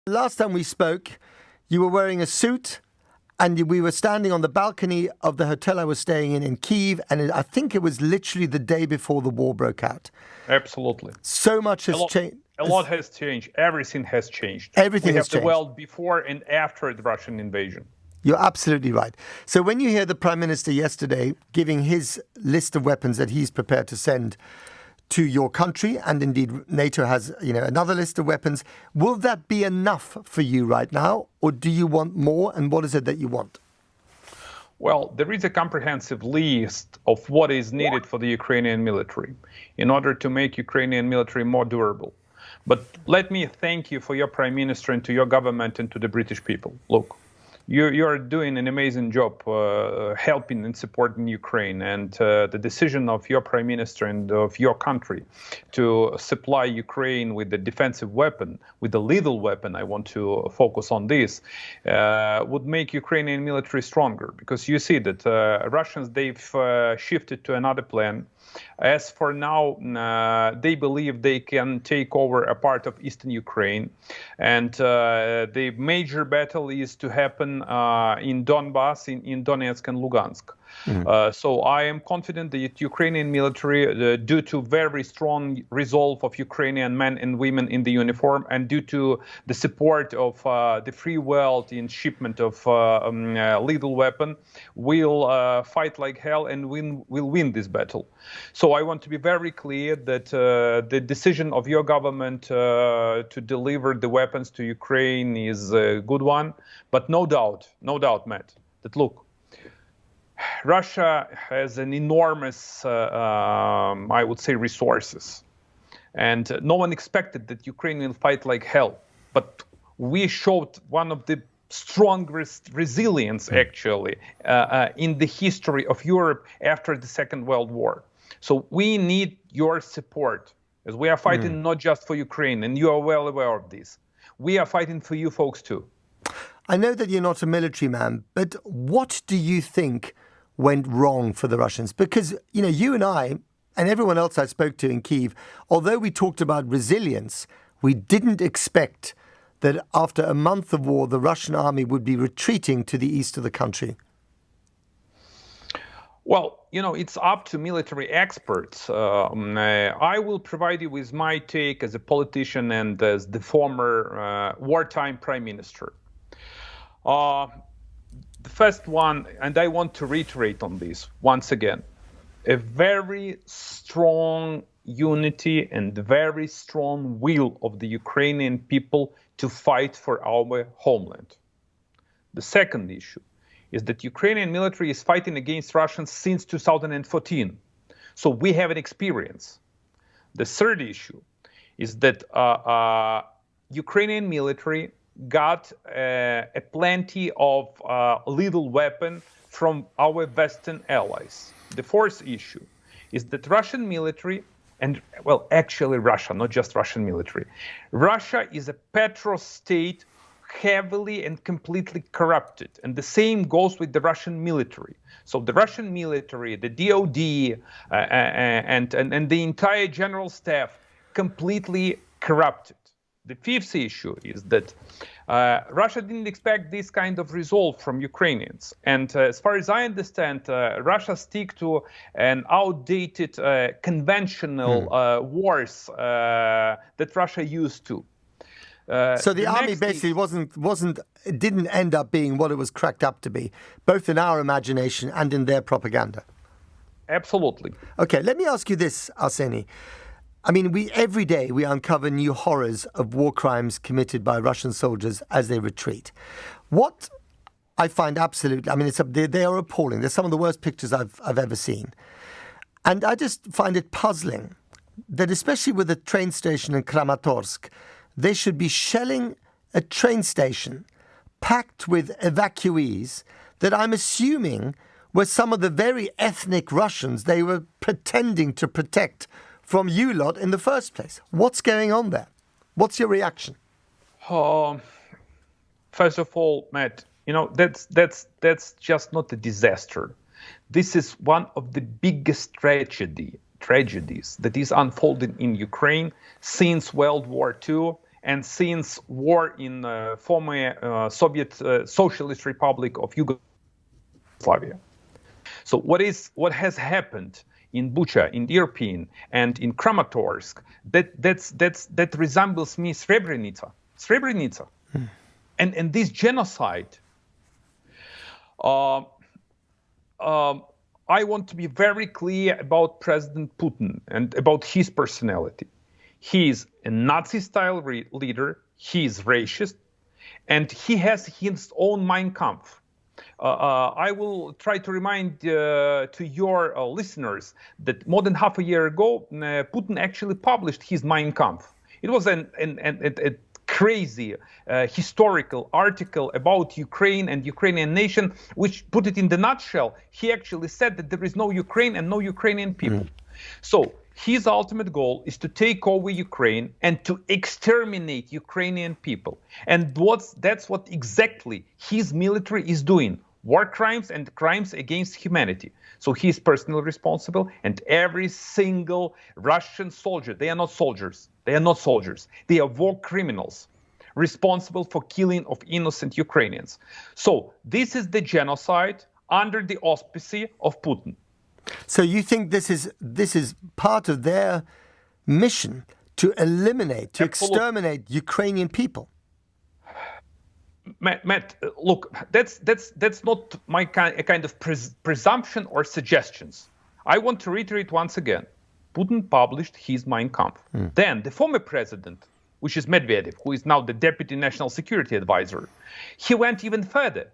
Last time we spoke, you were wearing a suit and we were standing on the balcony of the hotel I was staying in Kyiv, and I think it was literally the day before the war broke out. Absolutely. So much has changed. A lot has changed. Everything has changed. Everything has changed. We have the world before and after the Russian invasion. You're absolutely right. So when you hear the Prime Minister yesterday giving his list of weapons that he's prepared to send to your country, and indeed NATO has, another list of weapons, will that be enough for you right now, or do you want more, and what is it that you want? Well, there is a comprehensive list of what is needed for the Ukrainian military in order to make Ukrainian military more durable. But let me thank you for your Prime Minister and to your government and to the British people. Look, you're doing an amazing job helping and supporting Ukraine, and the decision of your Prime Minister and of your country to supply Ukraine with the defensive weapon, with the lethal weapon, I want to focus on this, would make Ukrainian military stronger. Because you see that Russians, they've shifted to another plan. As for now, they believe they can take over a part of eastern Ukraine, and the major battle is to happen in Donbass, in Donetsk and Lugansk. So I am confident that Ukrainian military, due to very strong resolve of Ukrainian men and women in the uniform, and due to the support of the free world in shipment of lethal weapon, will fight like hell and will win this battle. So I want to be very clear that the decision of your government to deliver the weapons to Ukraine is a good one. But no doubt, Matt, that look, Russia has an enormous, I would say, resources. And no one expected that Ukraine will fight like hell. But we showed one of the strongest resilience, actually, in the history of Europe after the Second World War. So we need your support, as we are fighting not just for Ukraine, and you are well aware of this. We are fighting for you folks too. I know that you're not a military man, but what do you think went wrong for the Russians? Because, you and I, and everyone else I spoke to in Kyiv, although we talked about resilience, we didn't expect that after a month of war, the Russian army would be retreating to the east of the country. Well, it's up to military experts. I will provide you with my take as a politician and as the former wartime prime minister. The first one, and I want to reiterate on this once again, a very strong unity and very strong will of the Ukrainian people to fight for our homeland. The second issue is that Ukrainian military is fighting against Russians since 2014. So we have an experience. The third issue is that Ukrainian military got a plenty of lethal weapon from our Western allies. The fourth issue is that Russian military, and well, actually Russia, not just Russian military. Russia is a petro state, heavily and completely corrupted. And the same goes with the Russian military. So the Russian military, the DOD, and the entire general staff completely corrupted. The fifth issue is that Russia didn't expect this kind of resolve from Ukrainians. And as far as I understand, Russia stick to an outdated conventional wars that Russia used to. So the army basically didn't end up being what it was cracked up to be, both in our imagination and in their propaganda. Absolutely. Okay, let me ask you this, Arsenій. I mean, every day we uncover new horrors of war crimes committed by Russian soldiers as they retreat. What I find absolutely, they are appalling. They're some of the worst pictures I've ever seen. And I just find it puzzling that especially with the train station in Kramatorsku, they should be shelling a train station packed with evacuees that I'm assuming were some of the very ethnic Russians they were pretending to protect from you lot in the first place. What's going on there? What's your reaction? First of all, Matt, that's just not a disaster. This is one of the biggest tragedies that is unfolding in Ukraine since World War II and since war in former Soviet Socialist Republic of Yugoslavia. So what has happened in Bucha, in Ірпені, and in Kramatorsku, that resembles me Srebrenica. And this genocide, I want to be very clear about President Putin and about his personality. He is a Nazi-style leader, he is racist, and he has his own Mein Kampf. I will try to remind to your listeners that more than half a year ago, Putin actually published his Mein Kampf. It was a crazy historical article about Ukraine and Ukrainian nation, which put it in the nutshell. He actually said that there is no Ukraine and no Ukrainian people. So his ultimate goal is to take over Ukraine and to exterminate Ukrainian people. And that's what exactly his military is doing. War crimes and crimes against humanity. So he is personally responsible, and every single Russian soldier, they are not soldiers. They are not soldiers. They are war criminals responsible for killing of innocent Ukrainians. So this is the genocide under the auspices of Putin. So you think this is part of their mission to eliminate, to exterminate Ukrainian people? Matt, look, that's not my kind of presumption or suggestions. I want to reiterate once again. Putin published his Mein Kampf. Then the former president, which is Medvedev, who is now the deputy national security advisor, he went even further.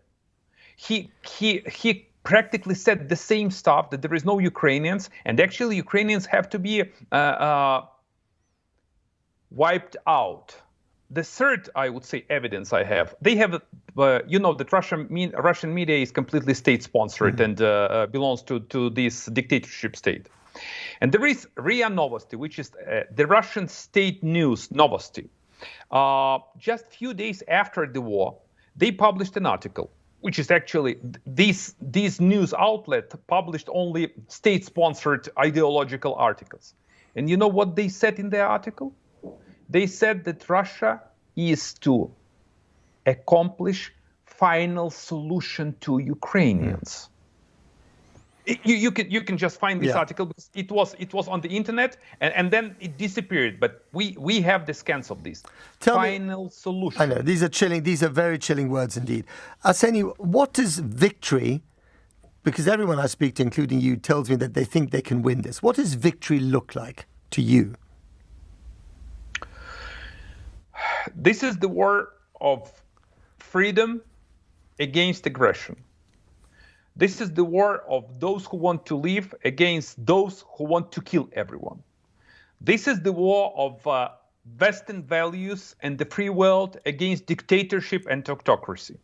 He practically said the same stuff, that there is no Ukrainians, and actually Ukrainians have to be wiped out. The third, I would say, evidence I have, they have, that Russian media is completely state-sponsored and belongs to this dictatorship state. And there is RIA Novosti, which is the Russian state news Novosti. Just a few days after the war, they published an article, which is actually, this news outlet published only state-sponsored ideological articles. And you know what they said in their article? They said that Russia is to accomplish final solution to Ukrainians. You can just find this article because it was on the internet and then it disappeared. But we have the scans of this. Final solution. I know these are chilling. These are very chilling words indeed. Arsenій, what is victory? Because everyone I speak to, including you, tells me that they think they can win this. What does victory look like to you? This is the war of freedom against aggression. This is the war of those who want to live against those who want to kill everyone. This is the war of Western values and the free world against dictatorship and autocracy.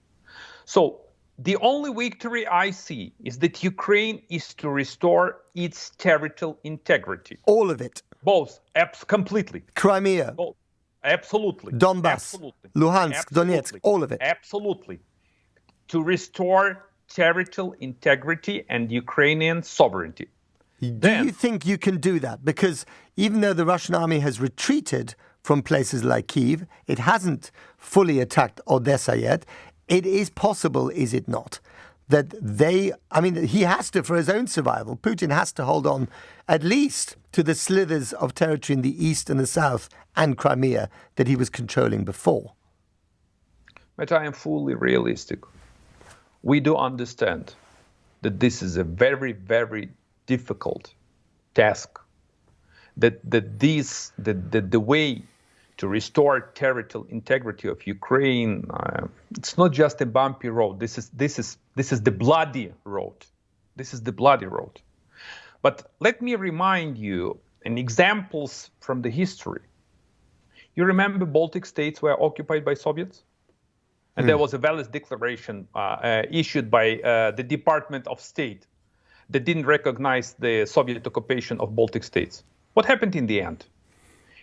So the only victory I see is that Ukraine is to restore its territorial integrity. All of it? Both, completely. Crimea? Both. Absolutely. Donbass? Absolutely. Luhansk, Absolutely. Donetsk, all of it? Absolutely. To restore territorial integrity and Ukrainian sovereignty. Do you think you can do that? Because even though the Russian army has retreated from places like Kyiv, it hasn't fully attacked Odessa yet. It is possible, is it not, that he has to, for his own survival, Putin has to hold on at least to the slithers of territory in the east and the south and Crimea that he was controlling before. But I am fully realistic. We do understand that this is a very, very difficult task. That the way to restore territorial integrity of Ukraine, it's not just a bumpy road. This is the bloody road. This is the bloody road. But let me remind you examples from the history. You remember Baltic states were occupied by Soviets? And there was a valid declaration issued by the Department of State that didn't recognize the Soviet occupation of Baltic states. What happened in the end?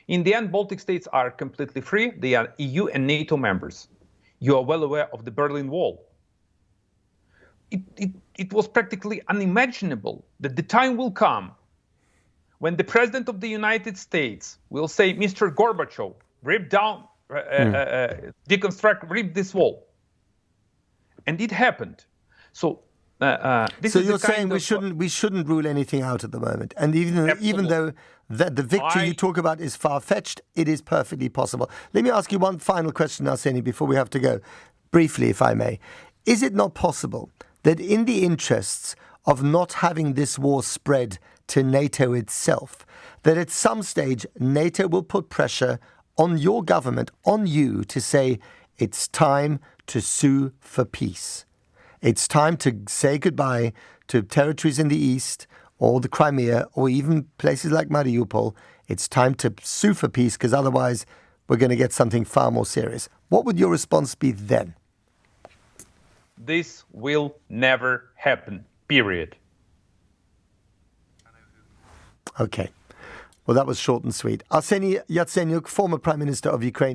In the end, Baltic states are completely free. They are EU and NATO members. You are well aware of the Berlin Wall. It was practically unimaginable that the time will come when the President of the United States will say, Mr. Gorbachev, rip down rip this wall. And it happened. So this so is you're the kind saying we shouldn't rule anything out at the moment, and even though the victory you talk about is far-fetched, it is perfectly possible. Let me ask you one final question, Arsenій, before we have to go, briefly, if I may. Is it not possible that in the interests of not having this war spread to NATO itself, that at some stage NATO will put pressure on your government, on you, to say it's time to sue for peace? It's time to say goodbye to territories in the east or the Crimea or even places like Mariupol. It's time to sue for peace because otherwise we're going to get something far more serious. What would your response be then? This will never happen, period. Okay. Well, that was short and sweet. Arsenій Яценюk, former Prime Minister of Ukraine.